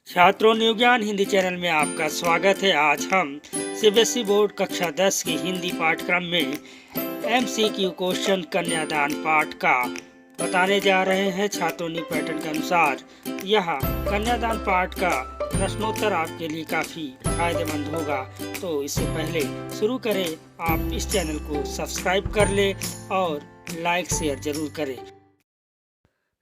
छात्रों, न्यू ज्ञान हिंदी चैनल में आपका स्वागत है। आज हम सीबीएसई बोर्ड कक्षा 10 की हिंदी पाठ्यक्रम में एमसीक्यू क्वेश्चन कन्यादान पाठ का बताने जा रहे हैं। छात्रों ने पैटर्न के अनुसार यह कन्यादान पाठ का प्रश्नोत्तर आपके लिए काफ़ी फायदेमंद होगा। तो इससे पहले शुरू करें, आप इस चैनल को सब्सक्राइब कर लें और लाइक शेयर जरूर करें।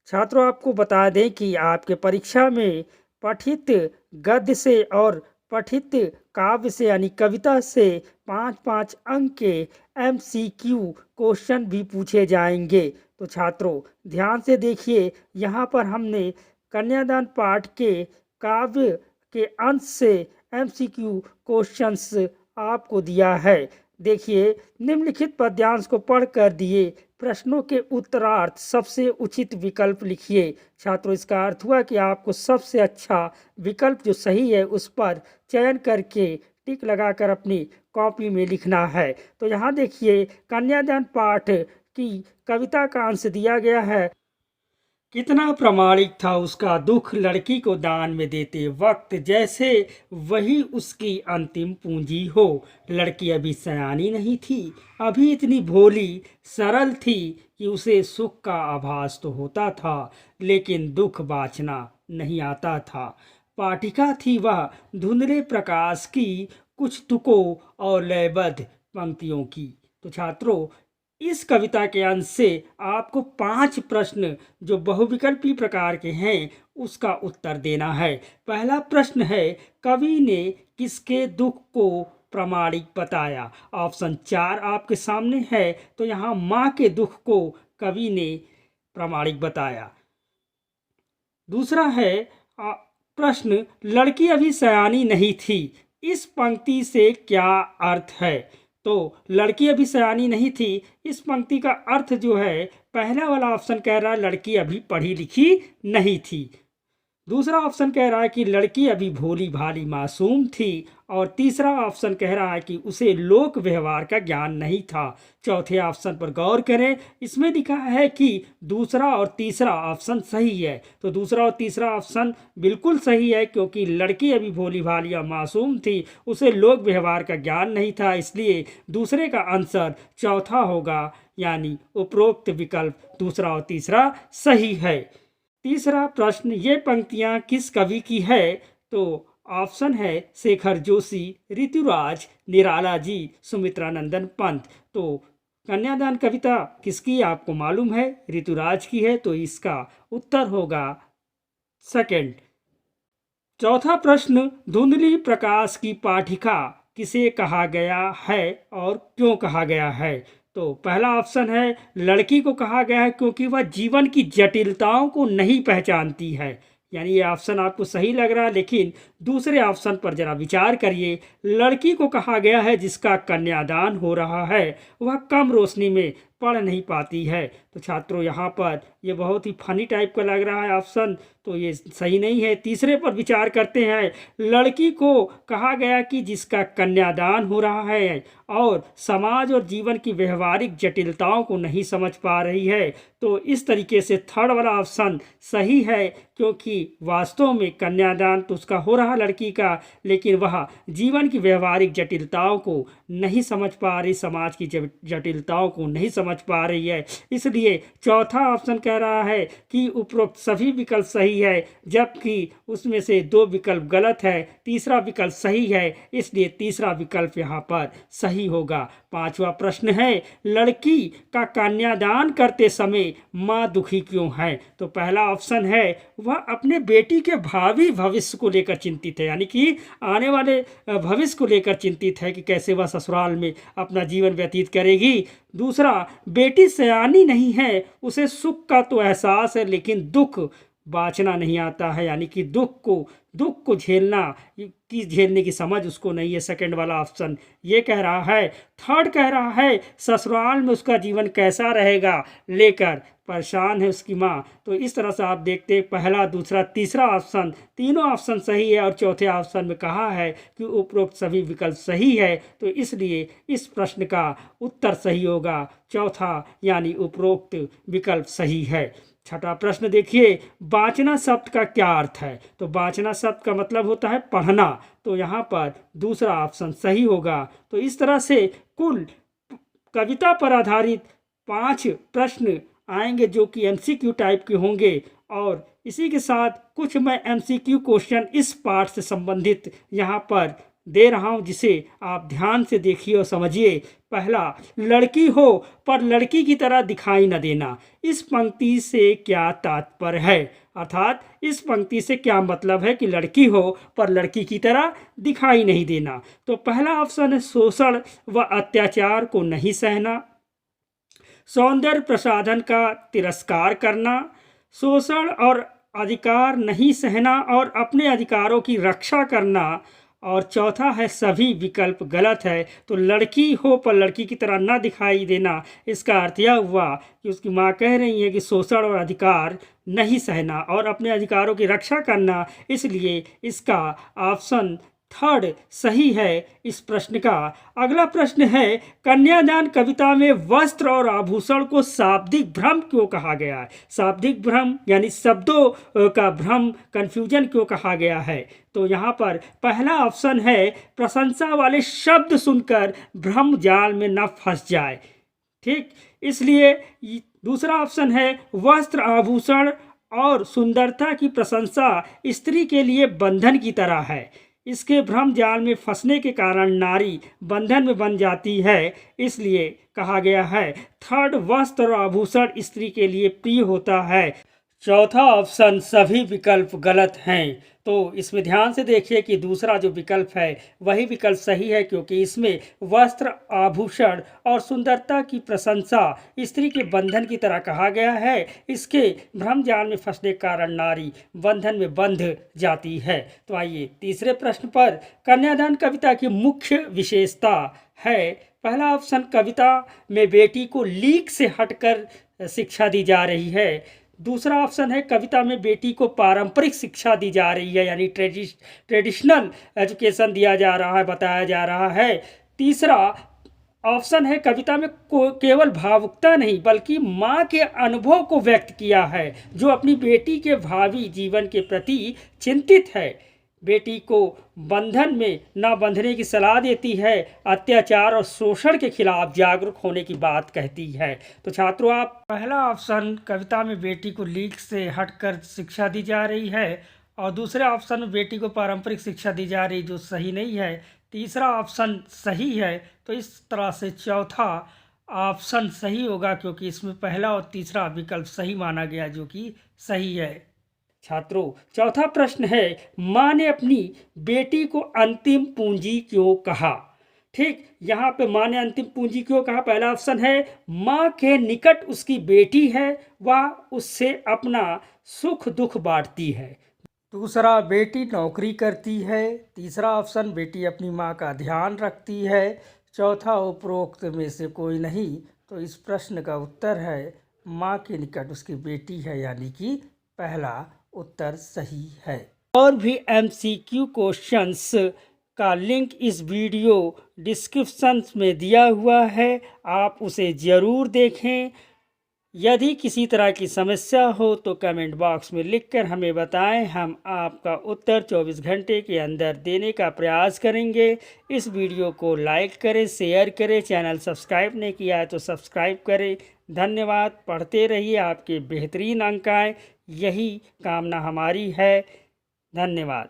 छात्रों, आपको बता दें कि आपके परीक्षा में पठित गद्य से और पठित काव्य से यानी कविता से 5-5 अंक के एमसीक्यू क्वेश्चन भी पूछे जाएंगे। तो छात्रों ध्यान से देखिए, यहाँ पर हमने कन्यादान पाठ के काव्य के अंश से एमसीक्यू क्वेश्चंस आपको दिया है। देखिए, निम्नलिखित पद्यांश को पढ़ कर दिए प्रश्नों के उत्तरार्थ सबसे उचित विकल्प लिखिए। छात्रों, इसका अर्थ हुआ कि आपको सबसे अच्छा विकल्प जो सही है उस पर चयन करके टिक लगाकर अपनी कॉपी में लिखना है। तो यहाँ देखिए, कन्यादान पाठ की कविता का अंश दिया गया है। कितना प्रामाणिक था उसका दुख लड़की को दान में देते वक्त, जैसे वही उसकी अंतिम पूंजी हो। लड़की अभी सयानी नहीं थी, अभी इतनी भोली सरल थी कि उसे सुख का आभास तो होता था, लेकिन दुख बाँचना नहीं आता था। पाठिका थी वह धुंधले प्रकाश की, कुछ तुकों और लयबद्ध पंक्तियों की। तो छात्रों, इस कविता के अंश से आपको 5 प्रश्न जो बहुविकल्पी प्रकार के हैं उसका उत्तर देना है। पहला प्रश्न है, कवि ने किसके दुख को प्रामाणिक बताया। ऑप्शन 4 आपके सामने है। तो यहाँ माँ के दुख को कवि ने प्रामाणिक बताया। दूसरा है प्रश्न, लड़की अभी सयानी नहीं थी, इस पंक्ति से क्या अर्थ है। तो लड़की अभी सयानी नहीं थी, इस पंक्ति का अर्थ जो है, पहला वाला ऑप्शन कह रहा है लड़की अभी पढ़ी लिखी नहीं थी। दूसरा ऑप्शन कह रहा है कि लड़की अभी भोली भाली मासूम थी। और तीसरा ऑप्शन कह रहा है कि उसे लोक व्यवहार का ज्ञान नहीं था। चौथे ऑप्शन पर गौर करें, इसमें लिखा है कि दूसरा और तीसरा ऑप्शन सही है। तो दूसरा और तीसरा ऑप्शन बिल्कुल सही है, क्योंकि लड़की अभी भोली भाली या मासूम थी, उसे लोक व्यवहार का ज्ञान नहीं था, इसलिए दूसरे का आंसर चौथा होगा, यानी उपरोक्त विकल्प दूसरा और तीसरा सही है। तीसरा प्रश्न, ये पंक्तियाँ किस कवि की है। तो ऑप्शन है शेखर जोशी, ऋतुराज, निराला जी, सुमित्रानंदन पंत। तो कन्यादान कविता किसकी आपको मालूम है, ऋतुराज की है। तो इसका उत्तर होगा सेकंड। चौथा प्रश्न, धुंधली प्रकाश की पाठिका किसे कहा गया है और क्यों कहा गया है। तो पहला ऑप्शन है लड़की को कहा गया है क्योंकि वह जीवन की जटिलताओं को नहीं पहचानती है, यानी ये ऑप्शन आपको सही लग रहा है। लेकिन दूसरे ऑप्शन पर जरा विचार करिए, लड़की को कहा गया है जिसका कन्यादान हो रहा है, वह कम रोशनी में पढ़ नहीं पाती है। तो छात्रों, यहाँ पर ये बहुत ही फनी टाइप का लग रहा है ऑप्शन, तो ये सही नहीं है। तीसरे पर विचार करते हैं, लड़की को कहा गया कि जिसका कन्यादान हो रहा है और समाज और जीवन की व्यवहारिक जटिलताओं को नहीं समझ पा रही है। तो इस तरीके से थर्ड वाला ऑप्शन सही है, क्योंकि वास्तव में कन्यादान तो उसका हो रहा लड़की का, लेकिन वह जीवन की व्यवहारिक जटिलताओं को नहीं समझ पा रही, समाज की जटिलताओं को नहीं समझ पा रही है। इसलिए चौथा ऑप्शन कह रहा है कि उपरोक्त सभी विकल्प सही है, जबकि उसमें से 2 विकल्प गलत है, तीसरा विकल्प सही है, इसलिए तीसरा विकल्प यहाँ पर सही होगा। पांचवा प्रश्न है, लड़की का कन्यादान करते समय माँ दुखी क्यों है। तो पहला ऑप्शन है वह अपने बेटी के भावी भविष्य को लेकर चिंतित है, यानी कि आने वाले भविष्य को लेकर चिंतित है कि कैसे वह ससुराल में अपना जीवन व्यतीत करेगी। दूसरा, बेटी सयानी नहीं है, उसे सुख का तो एहसास है लेकिन दुख बाँचना नहीं आता है, यानी कि दुख को झेलने की समझ उसको नहीं है। सेकंड वाला ऑप्शन ये कह रहा है। थर्ड कह रहा है ससुराल में उसका जीवन कैसा रहेगा लेकर परेशान है उसकी माँ। तो इस तरह से आप देखते हैं, पहला, दूसरा, तीसरा ऑप्शन, तीनों ऑप्शन सही है और चौथे ऑप्शन में कहा है कि उपरोक्त सभी विकल्प सही है। तो इसलिए इस प्रश्न का उत्तर सही होगा चौथा, यानी उपरोक्त विकल्प सही है। छठा प्रश्न देखिए, वाचना शब्द का क्या अर्थ है? तो वाचना शब्द का मतलब होता है पढ़ना, तो यहाँ पर दूसरा ऑप्शन सही होगा। तो इस तरह से कुल कविता पर आधारित 5 प्रश्न आएंगे जो कि एमसीक्यू टाइप के होंगे, और इसी के साथ कुछ मैं एमसीक्यू क्वेश्चन इस पार्ट से संबंधित यहाँ पर दे रहा हूँ, जिसे आप ध्यान से देखिए और समझिए। पहला, लड़की हो पर लड़की की तरह दिखाई न देना, इस पंक्ति से क्या तात्पर्य है? अर्थात इस पंक्ति से क्या मतलब है कि लड़की हो पर लड़की की तरह दिखाई नहीं देना? तो पहला ऑप्शन है शोषण व अत्याचार को नहीं सहना, सौंदर्य प्रसाधन का तिरस्कार करना, शोषण और अधिकार नहीं सहना और अपने अधिकारों की रक्षा करना, और चौथा है सभी विकल्प गलत है। तो लड़की हो पर लड़की की तरह ना दिखाई देना, इसका अर्थ यह हुआ कि उसकी माँ कह रही है कि शोषण और अधिकार नहीं सहना और अपने अधिकारों की रक्षा करना, इसलिए इसका ऑप्शन थर्ड सही है इस प्रश्न का। अगला प्रश्न है, कन्यादान कविता में वस्त्र और आभूषण को शाब्दिक भ्रम क्यों कहा गया है? शाब्दिक भ्रम यानी शब्दों का भ्रम, कंफ्यूजन क्यों कहा गया है? तो यहाँ पर पहला ऑप्शन है प्रशंसा वाले शब्द सुनकर भ्रम जाल में न फंस जाए, ठीक, इसलिए दूसरा ऑप्शन है वस्त्र आभूषण और सुंदरता की प्रशंसा स्त्री के लिए बंधन की तरह है, इसके भ्रम जाल में फंसने के कारण नारी बंधन में बन जाती है, इसलिए कहा गया है थर्ड वस्त्र और आभूषण स्त्री के लिए प्रिय होता है। चौथा ऑप्शन सभी विकल्प गलत हैं। तो इसमें ध्यान से देखिए कि दूसरा जो विकल्प है वही विकल्प सही है, क्योंकि इसमें वस्त्र आभूषण और सुंदरता की प्रशंसा स्त्री के बंधन की तरह कहा गया है, इसके भ्रम जाल में फंसने के कारण नारी बंधन में बंध जाती है। तो आइए तीसरे प्रश्न पर, कन्यादान कविता की मुख्य विशेषता है। पहला ऑप्शन, कविता में बेटी को लीक से हटकर शिक्षा दी जा रही है। दूसरा ऑप्शन है कविता में बेटी को पारंपरिक शिक्षा दी जा रही है, यानी ट्रेडिशनल एजुकेशन दिया जा रहा है, बताया जा रहा है। तीसरा ऑप्शन है कविता में केवल भावुकता नहीं बल्कि माँ के अनुभव को व्यक्त किया है, जो अपनी बेटी के भावी जीवन के प्रति चिंतित है, बेटी को बंधन में न बंधने की सलाह देती है, अत्याचार और शोषण के खिलाफ जागरूक होने की बात कहती है। तो छात्रों, आप पहला ऑप्शन कविता में बेटी को लीक से हटकर शिक्षा दी जा रही है, और दूसरे ऑप्शन में बेटी को पारंपरिक शिक्षा दी जा रही, जो सही नहीं है। तीसरा ऑप्शन सही है, तो इस तरह से चौथा ऑप्शन सही होगा, क्योंकि इसमें पहला और तीसरा विकल्प सही माना गया, जो कि सही है। छात्रों, चौथा प्रश्न है, माँ ने अपनी बेटी को अंतिम पूंजी क्यों कहा? ठीक, यहाँ पे माँ ने अंतिम पूंजी क्यों कहा? पहला ऑप्शन है माँ के निकट उसकी बेटी है, वह उससे अपना सुख दुख बांटती है। दूसरा, बेटी नौकरी करती है। तीसरा ऑप्शन, बेटी अपनी माँ का ध्यान रखती है। चौथा, उपरोक्त में से कोई नहीं। तो इस प्रश्न का उत्तर है माँ के निकट उसकी बेटी है, यानी कि पहला उत्तर सही है। और भी एमसीक्यू क्वेश्चंस का लिंक इस वीडियो डिस्क्रिप्शन में दिया हुआ है, आप उसे ज़रूर देखें। यदि किसी तरह की समस्या हो तो कमेंट बॉक्स में लिखकर हमें बताएं, हम आपका उत्तर 24 घंटे के अंदर देने का प्रयास करेंगे। इस वीडियो को लाइक करें, शेयर करें, चैनल सब्सक्राइब नहीं किया है तो सब्सक्राइब करें। धन्यवाद। पढ़ते रहिए, आपके बेहतरीन अंक आएँ, यही कामना हमारी है। धन्यवाद।